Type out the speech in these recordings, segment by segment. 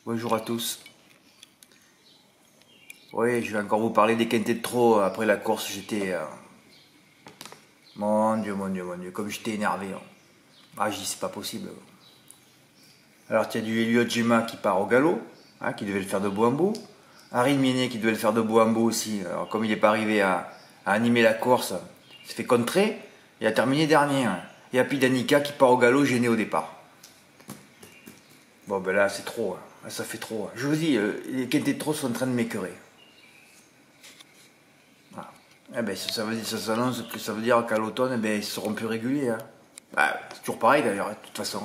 Bonjour à tous. Oui, je vais encore vous parler des quintés de trop. Après la course, j'étais... Mon Dieu, mon Dieu, mon Dieu, comme j'étais énervé. Ah, j'ai dit, c'est pas possible. Alors, il y a du Elliot Gemma qui part au galop, qui devait le faire de bout en bout. Harry Miene qui devait le faire de bout en bout aussi. Alors, comme il n'est pas arrivé à animer la course, il s'est fait contrer. Il a terminé dernier. Et Happy Danica qui part au galop, gêné au départ. Bon, ben là, c'est trop. Ça fait trop. Je vous dis, les quintés de trop sont en train de m'écœurer. Eh ben, ça s'annonce que ça veut dire qu'à l'automne, eh ben, ils seront plus réguliers. Bah, c'est toujours pareil d'ailleurs, de toute façon.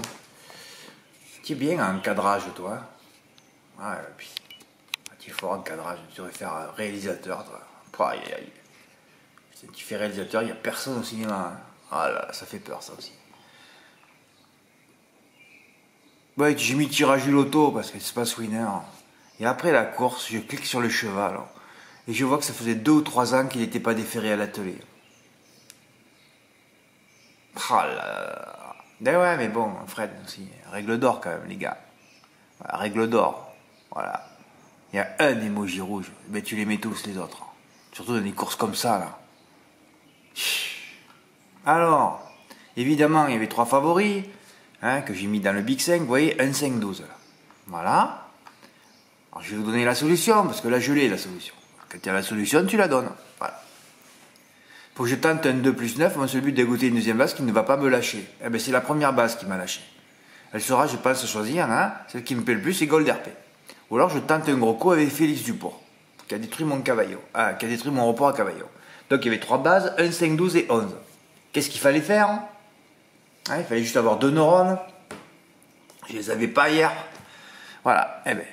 Tu es bien en cadrage, toi. Ouais, et puis, tu es fort en cadrage, tu devrais faire réalisateur, toi. Aïe, aïe, aïe. Si tu fais réalisateur, il n'y a personne au cinéma. Ah là, ça fait peur, ça aussi. Ouais, j'ai mis tirage du loto parce que c'est pas winner. Et après la course, je clique sur le cheval. Et je vois que ça faisait 2 ou 3 ans qu'il n'était pas déféré à l'atelier. Ah là là. Ben ouais, mais bon, Fred aussi. Règle d'or quand même, les gars. Voilà, règle d'or. Voilà. Il y a un emoji rouge. Ben tu les mets tous les autres. Surtout dans des courses comme ça, là. Alors, évidemment, il y avait 3 favoris. Que j'ai mis dans le Big 5. Vous voyez, 1, 5, 12. Là. Voilà. Alors je vais vous donner la solution, parce que là je l'ai la solution. Quand tu as la solution, tu la donnes. Voilà. Faut que je tente un 2 plus 9, mon seul but d'égoûter une deuxième base qui ne va pas me lâcher. Eh ben c'est la première base qui m'a lâché. Elle sera, je pense, choisir, celle qui me plaît le plus, c'est Gold RP. Ou alors je tente un gros coup avec Félix Duport, qui a détruit mon Cavallo. Qui a détruit mon report à Cavallo. Donc il y avait 3 bases, 1, 5, 12 et 11. Qu'est-ce qu'il fallait faire? Il fallait juste avoir 2 neurones. Je les avais pas hier. Voilà, eh ben.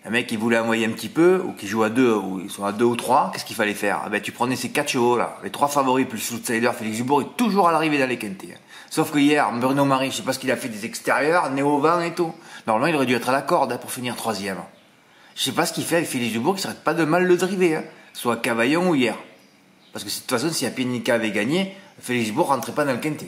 Un mec qui voulait envoyer un petit peu, ou qui joue à 2, ou ils sont à 2 ou 3, qu'est-ce qu'il fallait faire? Tu prenais ces 4 chevaux là, les 3 favoris plus l'outsider Félix Dubourg est toujours à l'arrivée dans les quintés. Sauf que hier, Bruno Marie, je sais pas ce qu'il a fait des extérieurs, Néo 20 et tout. Normalement, il aurait dû être à la corde pour finir 3ème. Je sais pas ce qu'il fait avec Félix Dubourg, il s'arrête pas de mal le driver, soit à Cavaillon ou hier. Parce que de toute façon, si Apienica avait gagné, Félix Dubourg rentrait pas dans le quintet.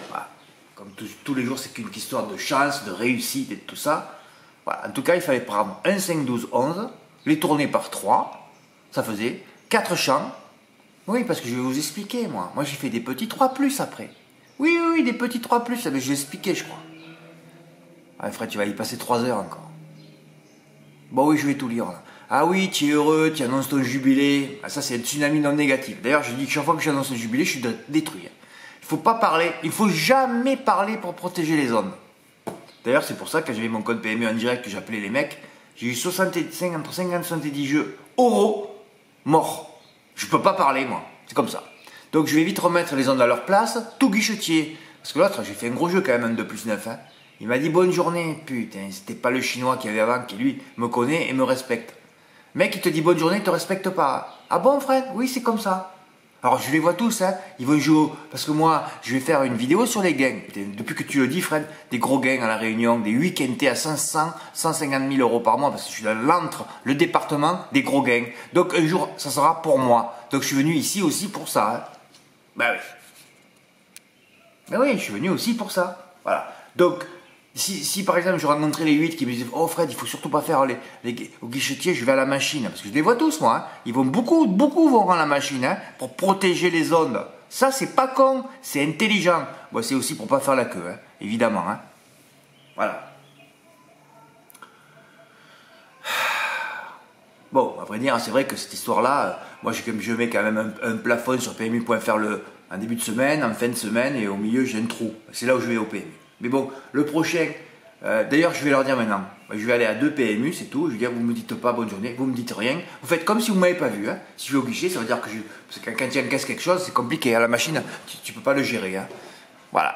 Voilà. Comme tous les jours, c'est qu'une histoire de chance, de réussite et de tout ça. Voilà. En tout cas, il fallait prendre 1, 5, 12, 11, les tourner par 3, ça faisait 4 champs. Oui, parce que je vais vous expliquer, moi. Moi, j'ai fait des petits 3 plus après. Oui, oui, oui, des petits 3 plus, je vais expliquer, je crois. Ah, Fred, tu vas y passer 3 heures encore. Bon, oui, je vais tout lire, là. Ah oui, tu es heureux, tu annonces ton jubilé. Ah, ça, c'est un tsunami non négatif. D'ailleurs, je dis que chaque fois que j'annonce un jubilé, je suis détruit. Il faut pas parler, il faut jamais parler pour protéger les ondes. D'ailleurs, c'est pour ça que quand j'avais mon code PMU en direct, que j'appelais les mecs, j'ai eu 65, entre 50 et 70 jeux oraux morts. Je peux pas parler, moi. C'est comme ça. Donc, je vais vite remettre les ondes à leur place, tout guichetier. Parce que l'autre, j'ai fait un gros jeu quand même, un 2 plus 9. Il m'a dit bonne journée. Putain, c'était pas le chinois qu'il y avait avant, qui lui me connaît et me respecte. Mec, il te dit bonne journée, il te respecte pas. Ah bon, Fred? Oui, c'est comme ça. Alors je les vois tous, ils vont jouer, parce que moi, je vais faire une vidéo sur les gains. Depuis que tu le dis, Fred, des gros gains à la Réunion, des 8 quintés à 500, 150 000 euros par mois, parce que je suis dans l'antre, le département des gros gains. Donc un jour, ça sera pour moi. Donc je suis venu ici aussi pour ça. Ben oui. Ben oui, je suis venu aussi pour ça. Voilà. Donc, si par exemple je rencontrais les 8 qui me disaient oh Fred, il faut surtout pas faire au guichetier, je vais à la machine. Parce que je les vois tous, moi. Ils vont beaucoup vont à la machine pour protéger les ondes. Ça, c'est pas con, c'est intelligent. Bon, c'est aussi pour pas faire la queue, évidemment. Voilà. Bon, à vrai dire, c'est vrai que cette histoire-là, moi je mets quand même un plafond sur PMU.fr en début de semaine, en fin de semaine, et au milieu j'ai un trou. C'est là où je vais au PMU. Mais bon, le prochain, d'ailleurs je vais leur dire maintenant, je vais aller à 2 PMU, c'est tout, je vais dire vous me dites pas bonne journée, vous me dites rien, vous faites comme si vous m'avez pas vu, si je vais au guichet, ça veut dire que parce que quand tu encaisses quelque chose, c'est compliqué, à la machine, tu peux pas le gérer, voilà.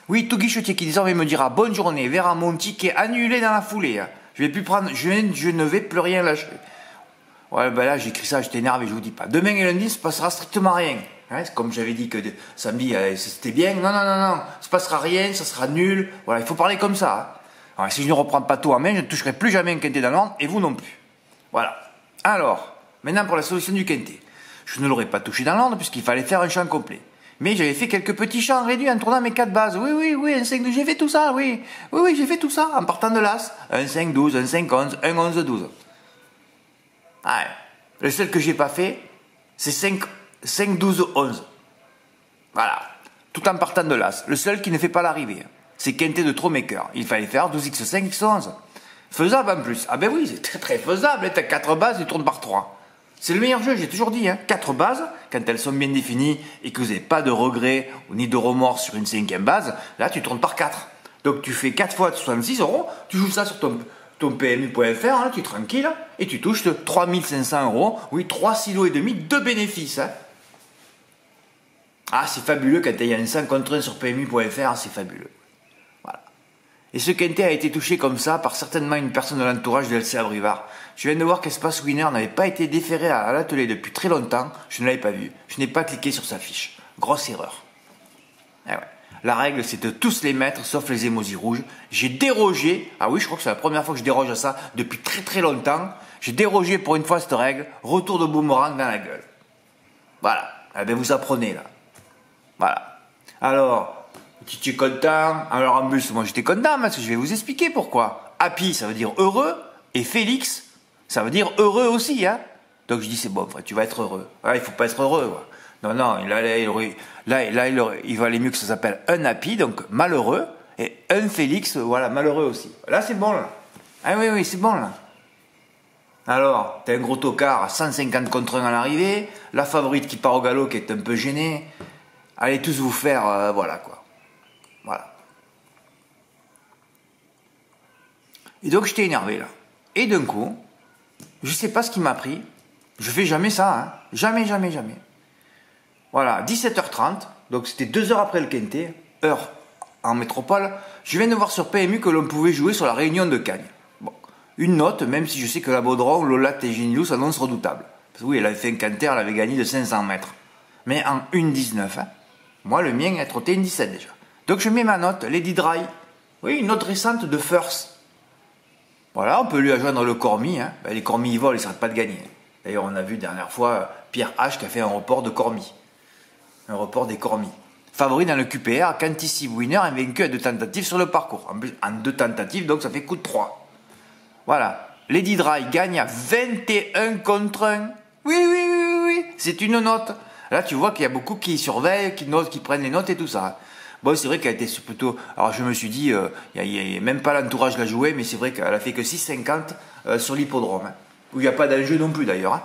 Oui, tout guichetier qui désormais me dira bonne journée, verra mon ticket annulé dans la foulée, je vais plus prendre, je ne vais plus rien lâcher. Ouais, ben là j'écris ça, j'étais énervé, je vous dis pas. Demain et lundi, il se passera strictement rien. Comme j'avais dit que samedi, c'était bien. Non, non, non, non, il se passera rien, ça sera nul. Voilà, il faut parler comme ça. Alors, si je ne reprends pas tout en main, je ne toucherai plus jamais un quintet dans l'ordre, et vous non plus. Voilà. Alors, maintenant pour la solution du quintet. Je ne l'aurais pas touché dans l'ordre puisqu'il fallait faire un champ complet. Mais j'avais fait quelques petits champs réduits en tournant mes 4 bases. Oui, oui, oui, un 5-12, j'ai fait tout ça, oui. Oui, oui, j'ai fait tout ça en partant de l'As. Un 5-12, un 5-11, un 11-12. Ah ouais. Le seul que j'ai pas fait, c'est 5-12-11. Voilà. Tout en partant de l'As. Le seul qui ne fait pas l'arrivée, c'est quintet de Tromaker. Il fallait faire 12x5, x11. Faisable en plus. Ah ben oui, c'est très très faisable. T'as 4 bases, tu tournes par 3. C'est le meilleur jeu, j'ai toujours dit. 4 bases, quand elles sont bien définies et que vous n'avez pas de regrets ni de remords sur une 5e base, là tu tournes par 4. Donc tu fais 4 fois 66 euros, tu joues ça sur ton PMU.fr, là, tu es tranquille, et tu touches 3500 euros. Oui, 3 silos et demi de bénéfices. Ah, c'est fabuleux quand il y a un 100 contre 1 sur PMU.fr, c'est fabuleux. Voilà. Et ce quintet a été touché comme ça par certainement une personne de l'entourage de LCA Brivard. Je viens de voir qu'Espace Winner n'avait pas été déféré à l'atelier depuis très longtemps. Je ne l'avais pas vu. Je n'ai pas cliqué sur sa fiche. Grosse erreur. Eh ouais. La règle, c'est de tous les mettre, sauf les émojis rouges. J'ai dérogé. Ah oui, je crois que c'est la première fois que je déroge à ça depuis très très longtemps. J'ai dérogé pour une fois cette règle. Retour de boomerang dans la gueule. Voilà. Eh bien, vous apprenez là. Voilà. Alors, tu es content. Alors en plus, moi j'étais content parce que je vais vous expliquer pourquoi. Happy, ça veut dire heureux. Et Félix, ça veut dire heureux aussi. Donc je dis, c'est bon, tu vas être heureux. Ah, il ne faut pas être heureux. Quoi. Non, non, il va aller mieux que ça s'appelle un happy, donc malheureux. Et un Félix, voilà, malheureux aussi. Là, c'est bon, là. Ah oui, oui, c'est bon, là. Alors, t'as un gros tocard à 150 contre 1 à l'arrivée. La favorite qui part au galop qui est un peu gênée. Allez tous vous faire, voilà quoi. Voilà. Et donc j'étais énervé là. Et d'un coup, je sais pas ce qui m'a pris. Je fais jamais ça, Jamais, jamais, jamais. Voilà, 17h30, donc c'était 2 heures après le quintet, heure en métropole. Je viens de voir sur PMU que l'on pouvait jouer sur la Réunion de Cagnes. Bon, une note, même si je sais que la Baudron, Lola Tegenius s'annonce redoutable. Parce que oui, elle avait fait un quintet, elle avait gagné de 500 mètres. Mais en 1,19, Moi, le mien est trotté une 17 déjà. Donc je mets ma note, Lady Dry. Oui, une note récente de First. Voilà, on peut lui adjoindre le Cormi. Les Cormis, ils volent, ils ne s'arrêtent pas de gagner. D'ailleurs, on a vu dernière fois Pierre H qui a fait un report de Cormi. Un report des Cormis. Favori dans le QPR, Cantici Winner est vaincu à 2 tentatives sur le parcours. En plus, en 2 tentatives, donc ça fait coup de 3. Voilà. Lady Dry gagne à 21 contre 1. Oui, oui, oui, oui, oui. C'est une note. Là, tu vois qu'il y a beaucoup qui surveillent, qui notent, qui prennent les notes et tout ça. Bon, c'est vrai qu'elle était plutôt... Alors, je me suis dit, il n'y a même pas l'entourage l'a joué, mais c'est vrai qu'elle a fait que 6,50 sur l'hippodrome. Où il n'y a pas d'enjeu non plus, d'ailleurs.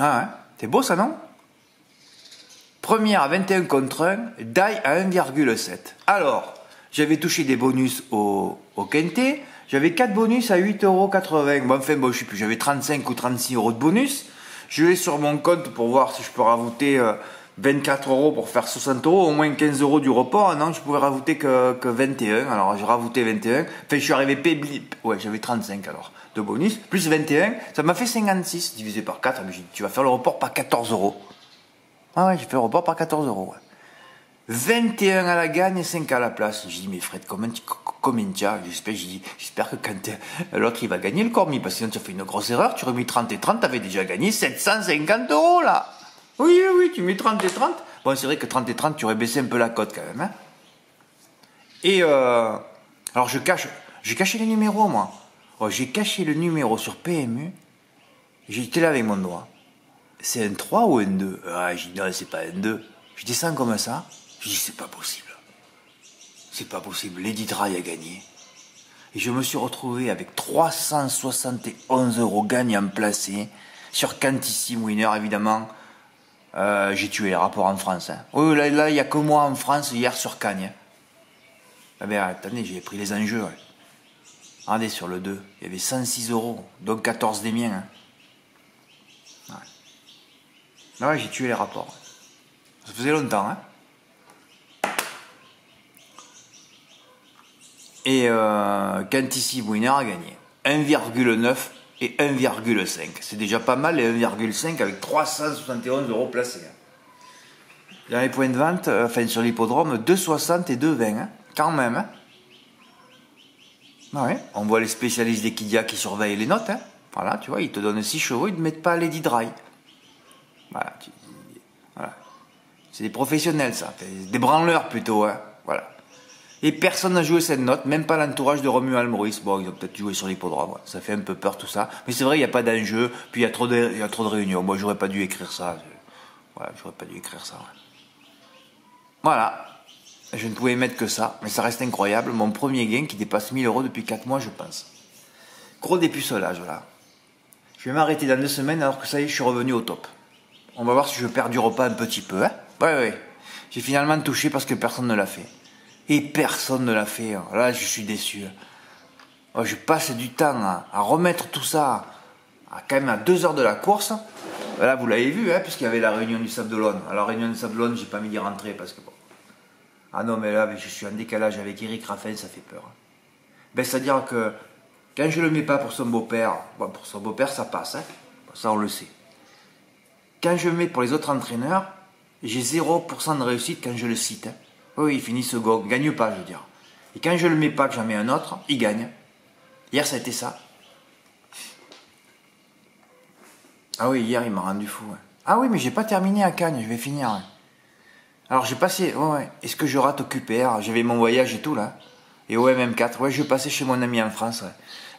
Ah, hein, c'est beau, ça, non? Première à 21 contre 1, die à 1,7. Alors, j'avais touché des bonus au quintet. J'avais 4 bonus à 8,80 €. Bon, enfin, bon, je sais plus, j'avais 35 ou 36 € de bonus. Je vais sur mon compte pour voir si je peux rajouter 24 € pour faire 60 €, au moins 15 € du report. Non, je pouvais rajouter que 21. Alors, j'ai rajouté 21. Enfin, je suis arrivé ouais, j'avais 35 alors de bonus. Plus 21, ça m'a fait 56 divisé par 4. J'ai dit, tu vas faire le report par 14 €. Ah ouais, j'ai fait le report par 14 €. Ouais. 21 à la gagne et 5 à la place. J'ai dit, mais Fred, combien tu as? J'espère que quand l'autre il va gagner le Cormi, parce que sinon tu as fait une grosse erreur, tu remis 30 et 30, tu avais déjà gagné 750 € là. Oui, oui, oui, tu mets 30 et 30. Bon, c'est vrai que 30 et 30, tu aurais baissé un peu la cote quand même. Et alors j'ai caché les numéros moi. Oh, j'ai caché le numéro sur PMU, j'étais là avec mon doigt. C'est un 3 ou un 2? Ah, j'ai dit non, c'est pas un 2. Je descends comme ça. Je dis, c'est pas possible. C'est pas possible. Lady Dry a gagné. Et je me suis retrouvé avec 371 € gagnants placés sur Cantissime Winner, évidemment. J'ai tué les rapports en France. Oui, là, il n'y a que moi en France hier sur Cagnes. Ah ben, attendez, j'ai pris les enjeux. Regardez, sur le 2, il y avait 106 €, donc 14 des miens. Ouais. Ah ouais, j'ai tué les rapports. Ça faisait longtemps, Et Cantissime Winner a gagné 1,9 et 1,5. C'est déjà pas mal, les 1,5 avec 371 € placés. Dans les points de vente, enfin sur l'hippodrome, 2,60 et 2,20, quand même. Ah ouais. On voit les spécialistes d'Equidia qui surveillent les notes. Voilà, tu vois, ils te donnent 6 chevaux, ils ne te mettent pas Lady Dry. Voilà. Voilà. C'est des professionnels, ça. Des branleurs, plutôt. Hein. Voilà. Et personne n'a joué cette note, même pas l'entourage de Romuald Maurice. Bon, ils ont peut-être joué sur l'hippodrome. Ouais. Ça fait un peu peur, tout ça. Mais c'est vrai, il n'y a pas d'enjeu. Puis il y a trop de réunions. Moi, j'aurais pas dû écrire ça. Voilà, j'aurais pas dû écrire ça. Ouais. Voilà. Je ne pouvais mettre que ça. Mais ça reste incroyable. Mon premier gain qui dépasse 1000 € depuis 4 mois, je pense. Gros dépucelage, là. Je vais m'arrêter dans 2 semaines alors que ça y est, je suis revenu au top. On va voir si je perdure pas un petit peu. Hein. Ouais. J'ai finalement touché parce que personne ne l'a fait. Et personne ne l'a fait. Là, je suis déçu. Je passe du temps à remettre tout ça quand même à 2 heures de la course. Là, vous l'avez vu, hein, puisqu'il y avait la réunion du Sable d'Olonne. Alors, la réunion du Sable d'Olonne, j'ai pas mis d'y rentrer parce que bon. Ah non, mais là, je suis en décalage avec Eric Raffin, ça fait peur. Ben, c'est-à-dire que quand je le mets pas pour son beau-père, bon, pour son beau-père, ça passe. Hein. Ça, on le sait. Quand je le mets pour les autres entraîneurs, j'ai 0% de réussite quand je le cite. Hein. Oui, il finit second, il gagne pas, je veux dire. Et quand je le mets pas, que j'en mets un autre, il gagne. Hier, ça a été ça. Ah oui, hier, il m'a rendu fou. Hein. Ah oui, mais j'ai pas terminé à Cannes, je vais finir. Hein. Alors, j'ai passé... Ouais. Est-ce que je rate au QPR? J'avais mon voyage et tout, là. Et au MM4, ouais, je passais chez mon ami en France. Ouais.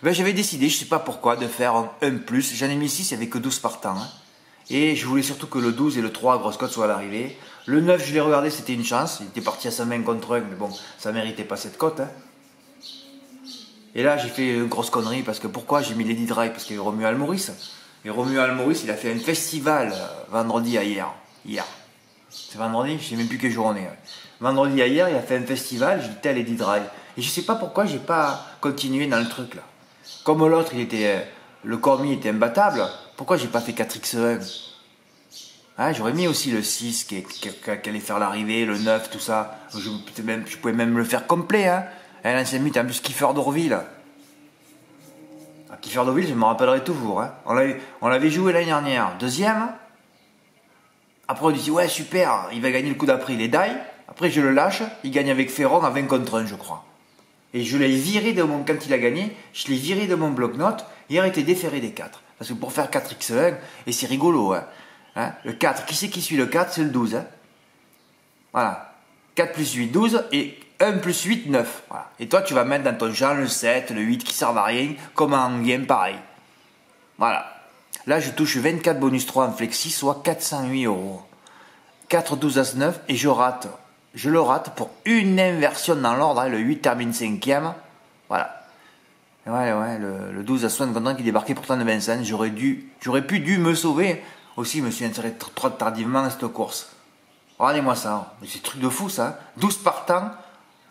Ben, j'avais décidé, je sais pas pourquoi, de faire un plus. J'en ai mis 6, il n'y avait que 12 partants. Hein. Et je voulais surtout que le 12 et le 3 à grosse cote soient à l'arrivée. Le 9, je l'ai regardé, c'était une chance. Il était parti à 120 contre 1, mais bon, ça méritait pas cette cote. Hein. Et là, j'ai fait une grosse connerie, parce que pourquoi j'ai mis Lady Drive? Parce qu'il y avait Romuald Maurice. Et Romuald Maurice, il a fait un festival vendredi à hier. C'est vendredi? Je sais même plus quelle journée. Ouais. Vendredi à hier, il a fait un festival, j'étais à Lady Drive. Et je sais pas pourquoi j'ai pas continué dans le truc là. Comme l'autre, le Cormier était imbattable, pourquoi j'ai pas fait 4x1? Hein, j'aurais mis aussi le 6 qui allait faire l'arrivée, le 9, tout ça. Je pouvais même le faire complet. Hein. L'ancien mythe, en plus, Kiefer d'Orville. Kiefer d'Orville, je me rappellerai toujours. Hein. On l'avait joué l'année dernière. Deuxième. Après, on dit, ouais, super, il va gagner le coup d'après, il est die. Après, je le lâche, il gagne avec Ferron à 20 contre 1, je crois. Et je l'ai viré de mon... Quand il a gagné, je l'ai viré de mon bloc-notes. Il a été déféré des 4. Parce que pour faire 4x1, et c'est rigolo, hein, le 4, qui c'est qui suit le 4? C'est le 12. Hein. Voilà. 4 plus 8, 12. Et 1 plus 8, 9. Voilà. Et toi, tu vas mettre dans ton champ le 7, le 8 qui servent à rien, comme en game, pareil. Voilà. Là, je touche 24 bonus 3 en flexi, soit 408 €. 4, 12, As, 9, et je rate. Je le rate pour une inversion dans l'ordre. Hein, le 8 termine 5e. Voilà. Ouais, le 12 à 60 qui débarquait pourtant de Vincennes. J'aurais pu me sauver. Aussi, je me suis inséré trop tardivement à cette course. Regardez-moi ça. C'est un truc de fou, ça. 12 partants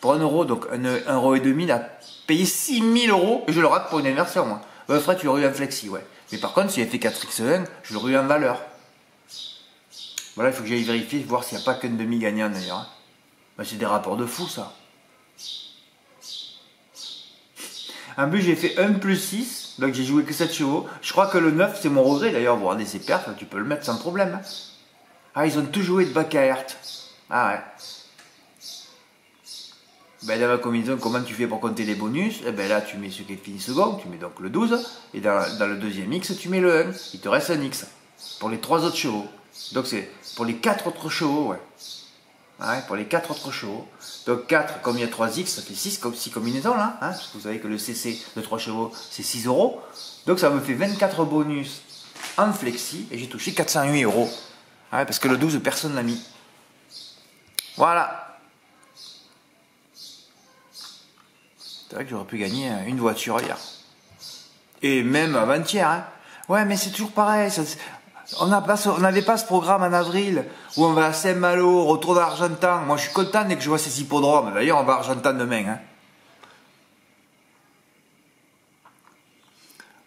pour 1 €. Donc, 1,5 € il a payé 6000 €. Et je le rate pour une inversion. Moi. Fred, tu l'aurais eu en flexi, ouais. Mais par contre, si j'avais fait 4x1, je l'aurais eu en valeur. Voilà, il faut que j'aille vérifier, voir s'il n'y a pas qu'un demi-gagnant d'ailleurs. Ben, c'est des rapports de fou, ça. En plus, j'ai fait 1 plus 6, donc j'ai joué que 7 chevaux. Je crois que le 9, c'est mon regret d'ailleurs. Vous regardez ses perfs, tu peux le mettre sans problème. Hein. Ah, ils ont tout joué de bac à Hert. Ah ouais. Ben, dans la combinaison, comment tu fais pour compter les bonus? Eh ben là, tu mets ce qui est fini second, tu mets donc le 12, et dans le deuxième X, tu mets le 1. Il te reste un X pour les 3 autres chevaux. Donc c'est pour les 4 autres chevaux, ouais. Ouais, pour les 4 autres chevaux. Donc 4, comme il y a 3 X, ça fait 6 combinaisons là. Hein, parce que vous savez que le CC de 3 chevaux, c'est 6 €. Donc ça me fait 24 bonus en flexi, et j'ai touché 408 €. Ouais, parce que le 12, personne l'a mis. Voilà. C'est vrai que j'aurais pu gagner une voiture hier. Et même avant-hier. Hein. Ouais, mais c'est toujours pareil. On n'avait pas ce programme en avril où on va à Saint-Malo, retour d'Argentan. Moi, je suis content dès que je vois ces hippodromes. D'ailleurs, on va à Argentan demain. Hein.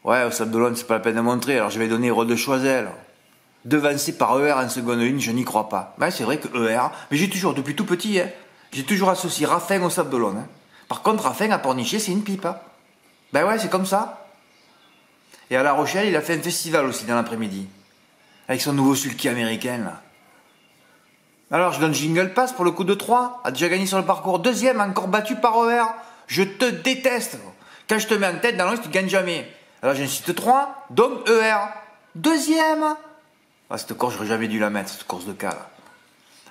Ouais, au Sable d'Olonne, c'est pas la peine de montrer. Alors, je vais donner Rôle de Choiseul. Devancé par ER en seconde ligne, je n'y crois pas. Ouais, c'est vrai que ER, mais j'ai toujours, depuis tout petit, hein, j'ai toujours associé Raffin au Sable d'Olonne. Hein. Par contre, Raffin à Pornichet, c'est une pipe. Hein. Ben ouais, c'est comme ça. Et à La Rochelle, il a fait un festival aussi dans l'après-midi. Avec son nouveau sulky américain, là. Alors, je donne Jingle Pass pour le coup de 3. A déjà gagné sur le parcours. Deuxième, encore battu par ER. Je te déteste. Quand je te mets en tête dans l'Ouest, tu ne gagnes jamais. Alors, j'incite 3, donc ER. Deuxième. Ah, cette course, j'aurais jamais dû la mettre, cette course de cas là.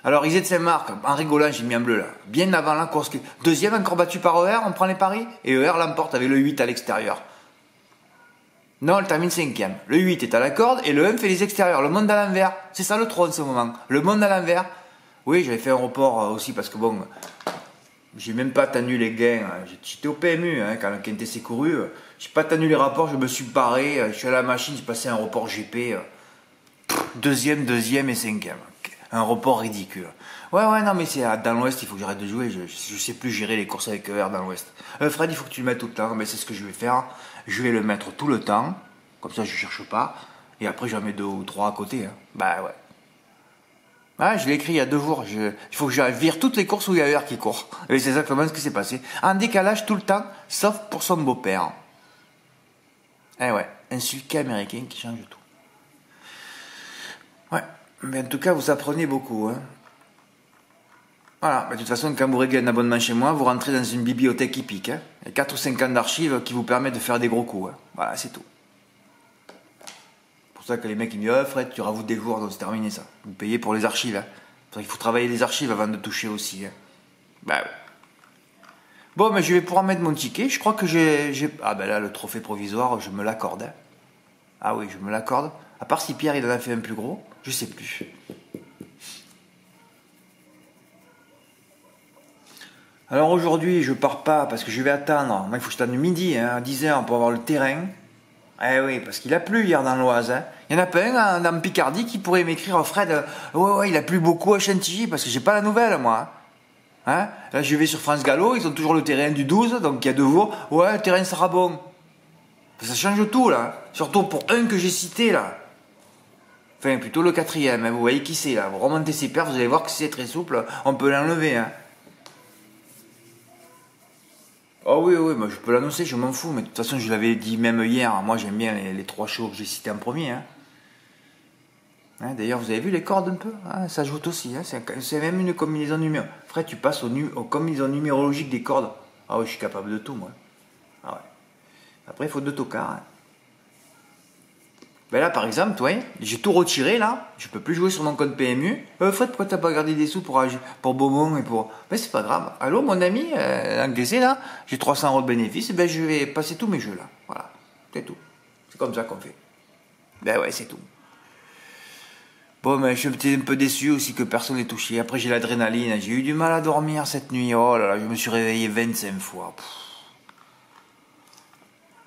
Alors, Isée de Saint-Marc, en rigolant, j'ai mis en bleu là. Bien avant la course. Deuxième, encore battu par ER, on prend les paris. Et ER l'emporte avec le 8 à l'extérieur. Non, elle termine cinquième. Le 8 est à la corde et le 1 fait les extérieurs. Le monde à l'envers. C'est ça le trône en ce moment. Le monde à l'envers. Oui, j'avais fait un report aussi parce que bon, j'ai même pas tenu les gains. J'étais au PMU quand le Quintet s'est couru. J'ai pas tenu les rapports, je me suis barré. Je suis à la machine, j'ai passé un report GP. Deuxième et cinquième. Un report ridicule. Ouais, non, mais c'est dans l'Ouest, il faut que j'arrête de jouer. Je sais plus gérer les courses avec ER dans l'Ouest. Fred, il faut que tu le mettes tout le temps. Mais c'est ce que je vais faire. Je vais le mettre tout le temps. Comme ça, je cherche pas. Et après, j'en mets 2 ou 3 à côté. Hein. Bah ouais. Ah, je l'ai écrit il y a 2 jours. Il faut que je vire toutes les courses où il y a ER qui court. Et c'est exactement ce qui s'est passé. En décalage tout le temps, sauf pour son beau-père. Eh ouais, un sulky américain qui change tout. Ouais, mais en tout cas, vous apprenez beaucoup. Hein. Voilà, mais de toute façon, quand vous réglez un abonnement chez moi, vous rentrez dans une bibliothèque hippique. Hein. Il y a 4 ou 5 ans d'archives qui vous permettent de faire des gros coups. Hein. Voilà, c'est tout. C'est pour ça que les mecs ils me disent « Oh Fred, tu rajoutes des jours, donc c'est terminé ça. » Vous payez pour les archives. Hein. C'est vrai qu'il faut travailler les archives avant de toucher aussi. Hein. Bah ouais. Bon, mais je vais pouvoir mettre mon ticket. Je crois que j'ai... Ah ben là, le trophée provisoire, je me l'accorde. Hein. Ah oui, je me l'accorde. À part si Pierre, il en a fait un plus gros, je sais plus. Alors aujourd'hui, je pars pas parce que je vais attendre. Moi, il faut que je attende midi, hein, à 10h pour avoir le terrain. Eh oui, parce qu'il a plu hier dans l'Oise. Hein. Il y en a pas un dans Picardie qui pourrait m'écrire oh, Fred, ouais, il a plu beaucoup à Chantilly parce que j'ai pas la nouvelle, moi. Hein. Là, je vais sur France Gallo, ils ont toujours le terrain du 12, donc il y a 2 jours. Ouais, le terrain sera bon. Ça change tout, là. Surtout pour un que j'ai cité, là. Enfin, plutôt le 4e, hein. Vous voyez qui c'est, là. Vous remontez ses paires, vous allez voir que c'est très souple. On peut l'enlever, hein. Oh oui, moi je peux l'annoncer, je m'en fous, mais de toute façon je l'avais dit même hier, moi j'aime bien les 3 shows que j'ai cités en premier. Hein. Hein, d'ailleurs vous avez vu les cordes un peu, hein, ça ajoute aussi, hein, c'est même une combinaison numérique. Fred, tu passes aux combinaisons numérologiques des cordes. Ah oui, je suis capable de tout moi. Ah ouais. Après il faut 2 tocards. Hein. Ben là par exemple, ouais, j'ai tout retiré là, je peux plus jouer sur mon compte PMU. Fred, pourquoi t'as pas gardé des sous pour Beaumont et pour... Ben c'est pas grave. Allô mon ami, encaissé là, j'ai 300 € de bénéfices, ben je vais passer tous mes jeux là. Voilà, c'est tout. C'est comme ça qu'on fait. Ben ouais, c'est tout. Bon, mais je suis un peu déçu aussi que personne n'ait touché. Après j'ai l'adrénaline, j'ai eu du mal à dormir cette nuit. Oh là là, je me suis réveillé 25 fois. Pff.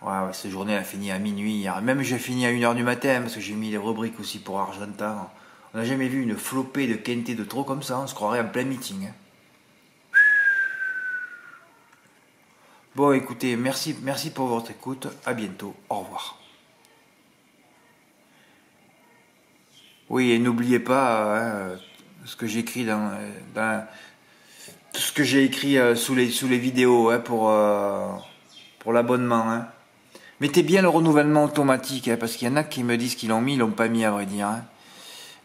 Ouais, cette journée elle a fini à minuit hier. Même j'ai fini à 1h du matin parce que j'ai mis les rubriques aussi pour Argentin. On n'a jamais vu une flopée de quintet de trop comme ça, on se croirait en plein meeting. Hein. Bon écoutez, merci pour votre écoute, à bientôt, au revoir. Oui, et n'oubliez pas ce que j'écris tout ce que j'ai écrit sous les vidéos hein, pour l'abonnement. Hein. Mettez bien le renouvellement automatique, hein, parce qu'il y en a qui me disent qu'ils l'ont mis, ils l'ont pas mis à vrai dire. Hein.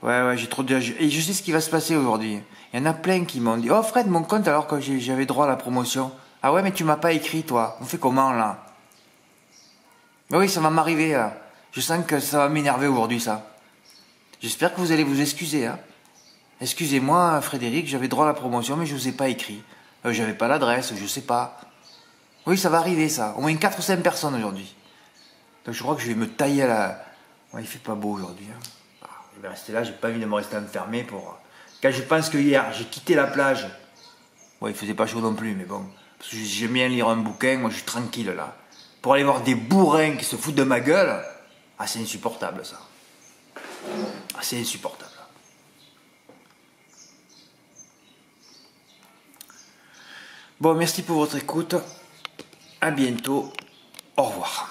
Ouais, j'ai trop de... Et je sais ce qui va se passer aujourd'hui. Il y en a plein qui m'ont dit « Oh Fred, mon compte alors que j'avais droit à la promotion. » Ah ouais, mais tu m'as pas écrit toi. On fait comment là? Oui, ça va m'arriver là. Je sens que ça va m'énerver aujourd'hui ça. J'espère que vous allez vous excuser. Hein. Excusez-moi Frédéric, j'avais droit à la promotion mais je vous ai pas écrit. J'avais pas l'adresse, je sais pas. Oui, ça va arriver ça. Au moins 4 ou 5 personnes aujourd'hui. Donc je crois que je vais me tailler à la... Ouais, il fait pas beau aujourd'hui. Hein. Je vais rester là, j'ai pas envie de me rester enfermé pour... Quand je pense que hier, j'ai quitté la plage. Ouais, il faisait pas chaud non plus, mais bon. Parce que j'aime bien lire un bouquin, moi je suis tranquille là. Pour aller voir des bourrins qui se foutent de ma gueule, ah c'est insupportable ça. Ah c'est insupportable. Bon, merci pour votre écoute. À bientôt. Au revoir.